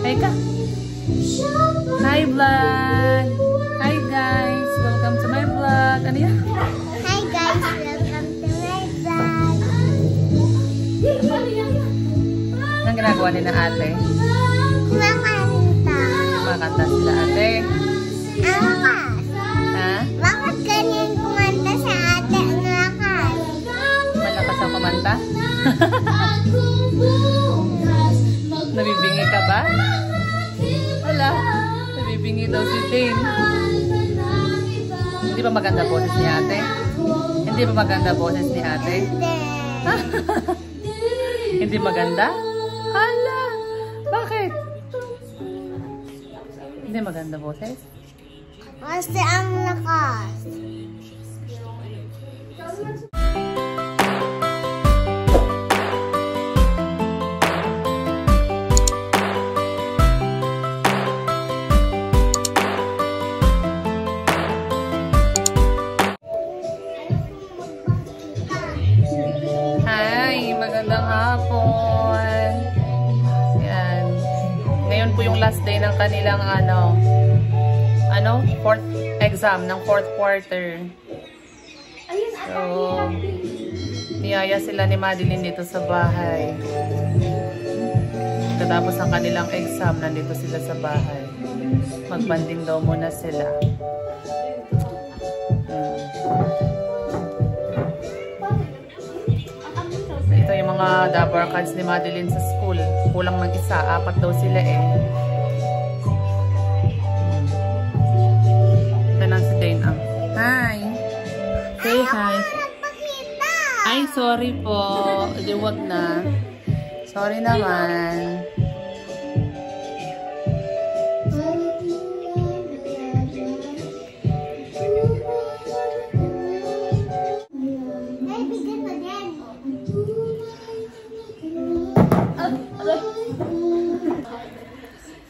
Hi ka. Hi vlog. Hi guys. Welcome to my vlog. Ano yan? Hi guys. Welcome to my vlog. Anong ginagawa ni na ate? Kumakanta. Kumakanta sila ate. Angkas. Ha? Bakit ganyan kumanta sa ate ang lakas? Malakas ang kumanta? Nabibingi ka ba? Wala. Nabibingi daw si Dane. Hindi ba maganda boses ni ate? Hindi ba maganda boses ni ate? Hindi maganda? Hala! Bakit? Hindi maganda boses? Kasi ang lakas. Hi! Magandang hapon! Yan. Ngayon po yung last day ng kanilang fourth exam ng fourth quarter. So, niyaya sila ni Madeline dito sa bahay. Katapos ng kanilang exam, nandito sila sa bahay. Magbanding daw muna sila. Ito yung mga double cards ni Madeline sa school. Kulang ng isa, 4 daw sila eh. Si Dane ang. Hi! Say hi! Ay, sorry po. Di wag na. Sorry naman.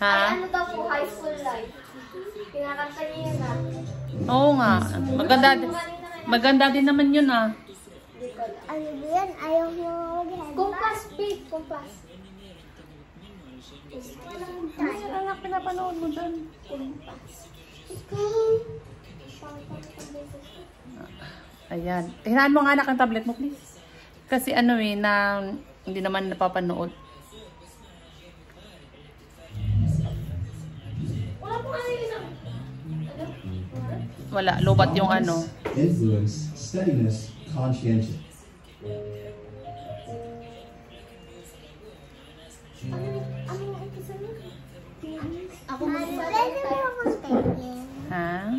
Ha? Ano daw po high school life? Kinakanta niya yun ah. Oo nga. Maganda din naman yun ah. Ano ba yan? Ayaw mo mag-headband? Kumpas, babe. Kumpas. Ano yung anak pinapanood mo dyan? Kumpas. Ayan. Hinaan mo nga anak ang tablet mo please. Kasi na hindi naman napapanood. Wala, lobat yung Influence, steadiness, conscientious. Ako ha?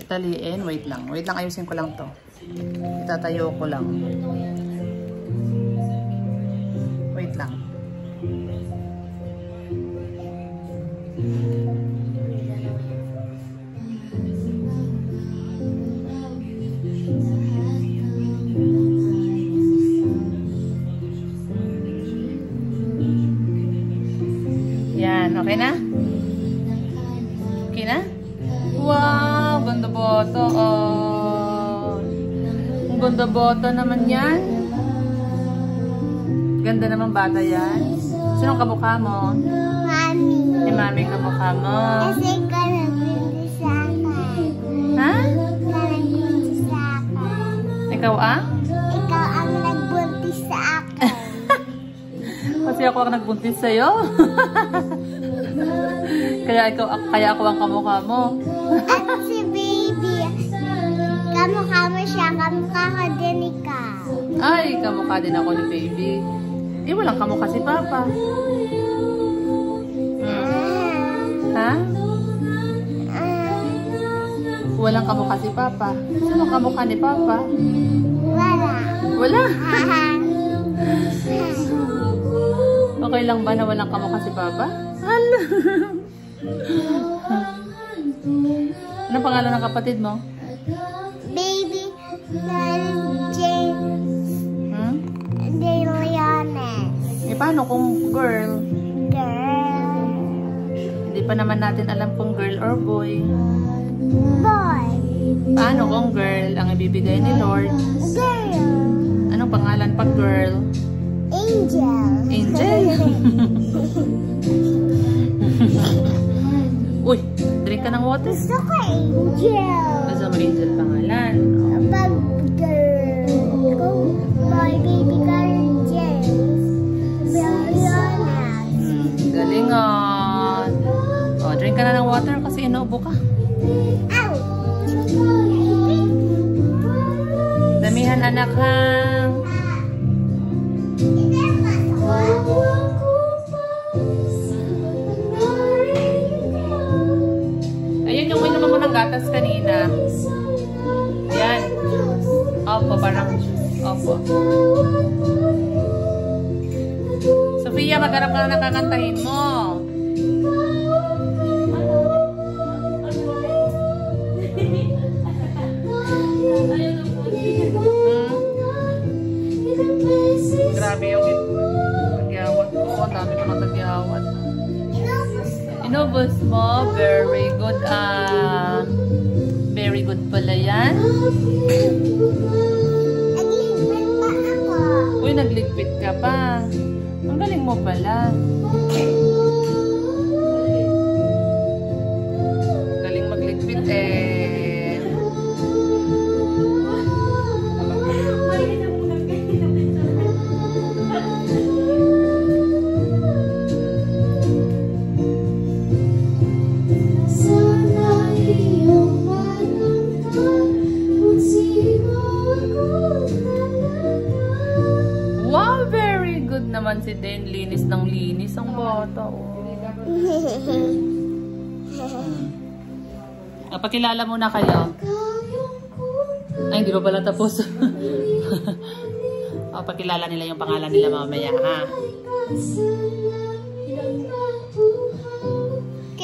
Taliin? Wait lang. Wait lang, ayusin ko lang to. Itatayo ko lang. Wait lang. Yan, okay na? Okay na? Wow, ganda bata. Ang ganda bata naman yan. Ganda naman bata yan. Sinong kamukha mo? Mami. Si Mami kamukha mo. Kasi ikaw nagbuntis sa akin. Ha? Ikaw nagbuntis sa akin. Ikaw ah? Ikaw ang nagbuntis sa akin. Kasi ako ang nagbuntis sa'yo. kaya ako ang kamukha mo. At si baby, kamukha mo siya, kamukha ko din ikaw. Ay, kamukha din ako ni baby. Eh, walang kamukha si Papa. Ha? Walang kamukha si Papa. Sino kamukha ni Papa? Wala. Wala? Okay lang ba na walang kamukha si Papa? Hala. Ano pangalan ng kapatid mo? Baby, James. De Leones. Eh, paano kung girl? Girl. Hindi pa naman natin alam kung girl or boy. Boy. Paano kung girl ang ibibigay ni Lord? Girl. Anong pangalan pag girl? Angel. Angel? What is... Gusto ko Angel. Gusto mo Angel pangalan? Pag girl. Kung boy, baby ka James. Galing ah. Oh, drink ka na ng water kasi inuubo ka. Ow! Damihan anak ha. Ayun yung inuman mo ng gatas kanina. Yan. Opo, parang opo. Sophia, maghanap ka na nakakantahin mo. Grabe yung tagyawat ko. Ang dami ko ng tagyawat. Inubos mo. Very good. Very good pala yan. Nagligpit pa ako. Uy, nagligpit ka pa. Ang galing mo pala. Galing magligpit eh. Wow, very good naman si Den. Linis ng linis ang bata. Oh. Pakilala muna kayo. Ay, hindi pa pala tapos. Pakilala nila yung pangalan nila mamaya, ha? Kilala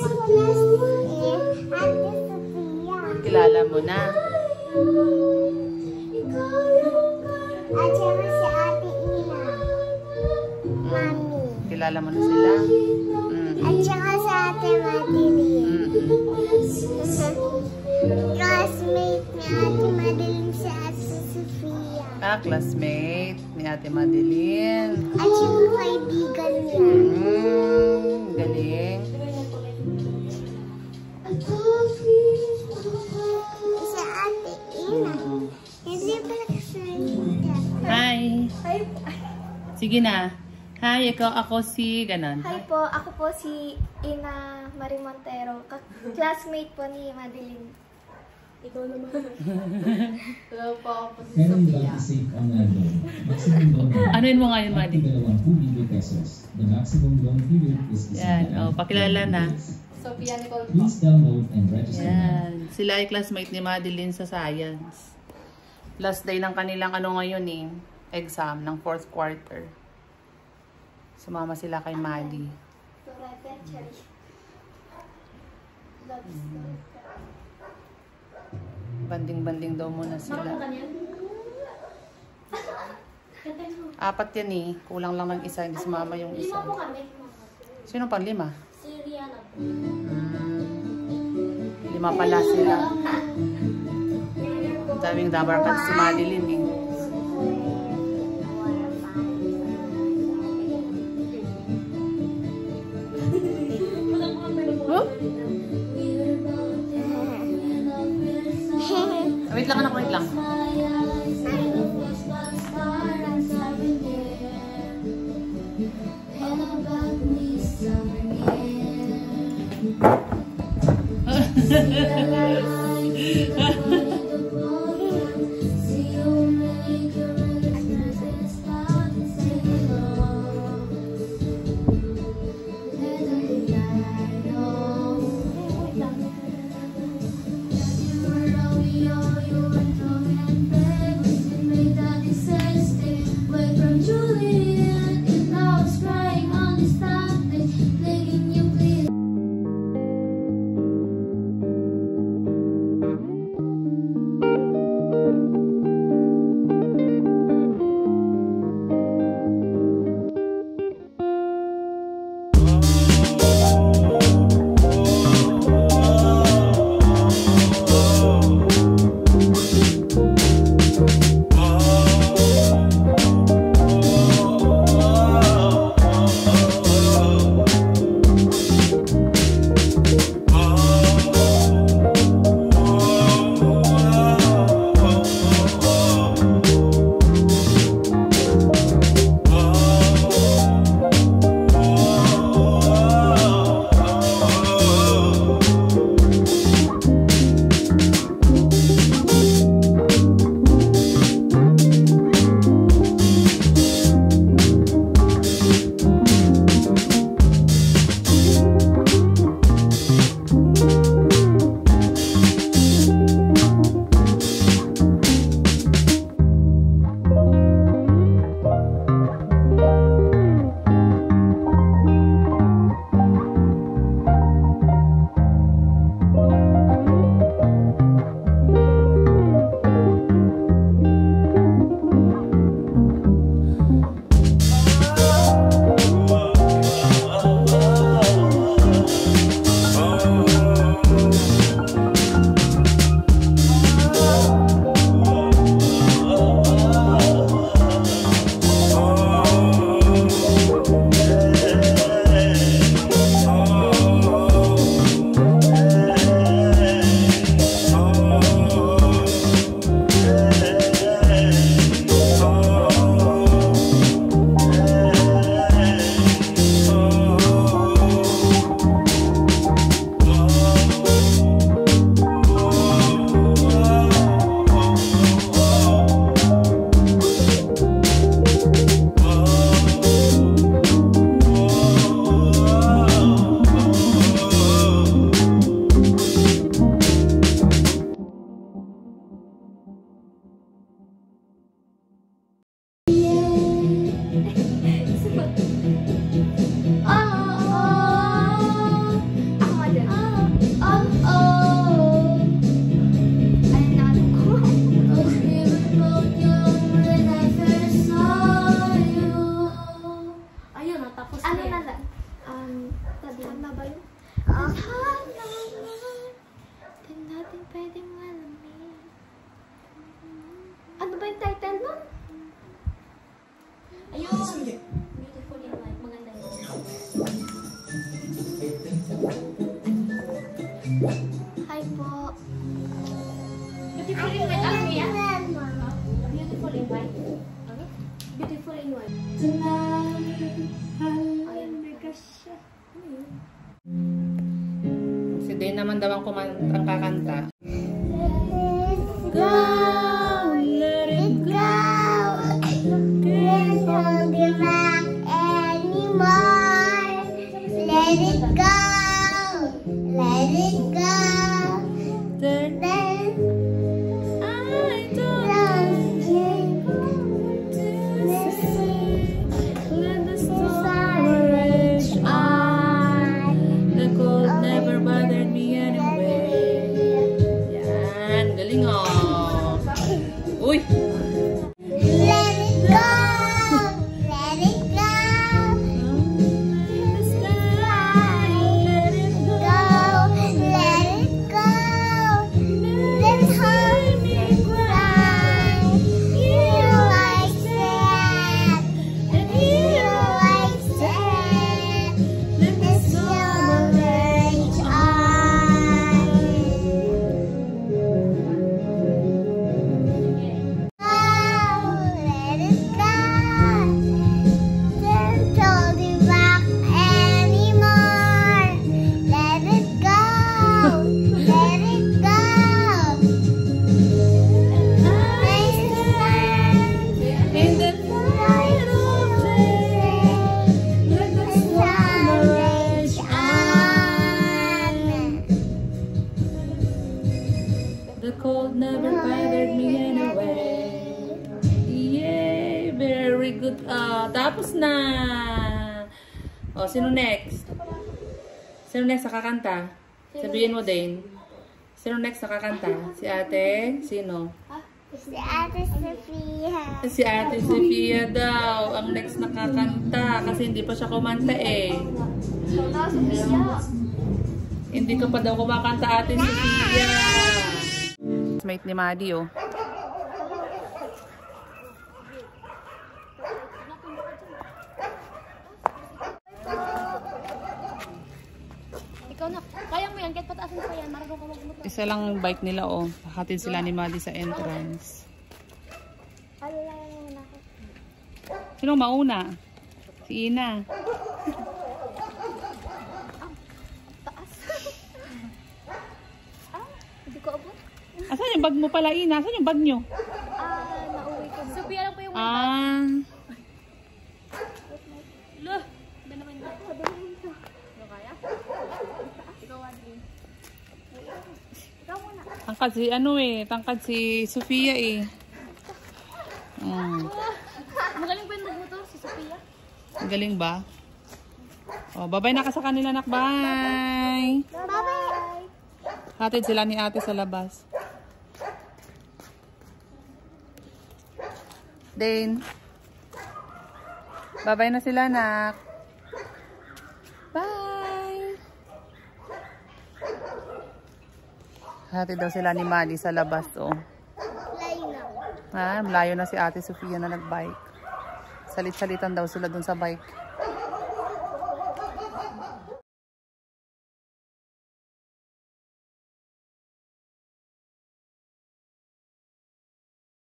ko na si Ate Sophia. Kilala mo na. At saka si Ate Ina. Mami. Kilala mo na sila. At saka si Ate Madeline. Classmate ni Ate Madeline si Ate Sophia. Classmate ni Ate Madeline. At saka kaibigan niya. Galing. Si Ate Ina. Hindi pala kasalita. Hi. Hi, Sige na. Hi, ako si ganon. hi po. Ako po si Ina Marie Montero. Classmate po ni Madeline. Ikaw naman. Hello po, ako po si Meron Sophia. ba isip ang loan? Maximum loan Anuin mo ngayon, Madi? 20 pesos. The maximum loan period is Yan. Pakilala na. Sophia Nicole po. Please download and register now. Yan. Sila ay classmate ni Madeline sa science. Last day ng kanilang ngayon exam ng 4th quarter. Sumama sila kay Maddie. Banding-banding daw muna sila. 4 yan Kulang lang ng isa. Hindi sumama yung isa. Sino pang 5? Si Rihanna po. 5 pala sila. Daming dabarkat si Madeline Huh? Wait lang anak, wait lang. Tadhana ba yun? Tadhana di natin pwedeng malamin. Ano ba yung title nun? Ayun! Beautiful in White. Maganda yun. Hi po. Beautiful in White. Ano yan? Beautiful in White. Ano? Beautiful in White. Ayun, bigas siya. Ano yun? Si Dane naman daw ang kakanta. Go, let it go. Can't hold it back anymore. Let it go, let it go. Then I don't let the storm rage on. The cold never bothered me anyway. Yan, galing oh. Uy! Let it go, let it go. The sky, let it go, let it go. Let it hurt me cry. You like that, and you like that. Let the summer rage on. Let it go. Can't hold it back anymore. Let it go. Let it go. I stand In the light of day. Let the sun rage on. The cold never bothered me anyway. Yay! Very good. Tapos na. O, sino next? Sino next nakakanta? Sabihin mo, Dane. Sino next nakakanta? Si ate? Sino? Si Ate Sofia. Si ate Sofia daw. Ang next nakakanta. Kasi hindi pa siya kumanta eh. Hindi ka pa daw kumakanta, ate Sofia. Mate ni Maddie, oh. Ikaw na. Kaya mo yan. Kahit pataasin pa yan. Marunong ka magmuto. Isa lang yung bike nila, oh. Hatid sila ni Maddie sa entrance. Alala na ako. Sino mauna? Si Ina. Taas. Hindi ko abot. Asan yung bag mo pala, Ina? Asan yung bag nyo? Nauwi ko. Sophia lang po yung Loh! Ba naman yun? Ano kaya? Ikaw, Adri. Ikaw muna. Tangkad si ano eh. Tangkad si Sofia eh. Magaling ba yung magmotor si Sophia? Galing ba? Oh, bye-bye na ka sa kanila, nak. Bye! Bye-bye! Hatid sila ni ate sa labas. Dane. Bye-bye na sila, nak. Bye! Hatid daw sila ni Maddie sa labas, oh. Layo na. Malayo na si ate Sofia na nagbike. Salit-salitan daw sila dun sa bike.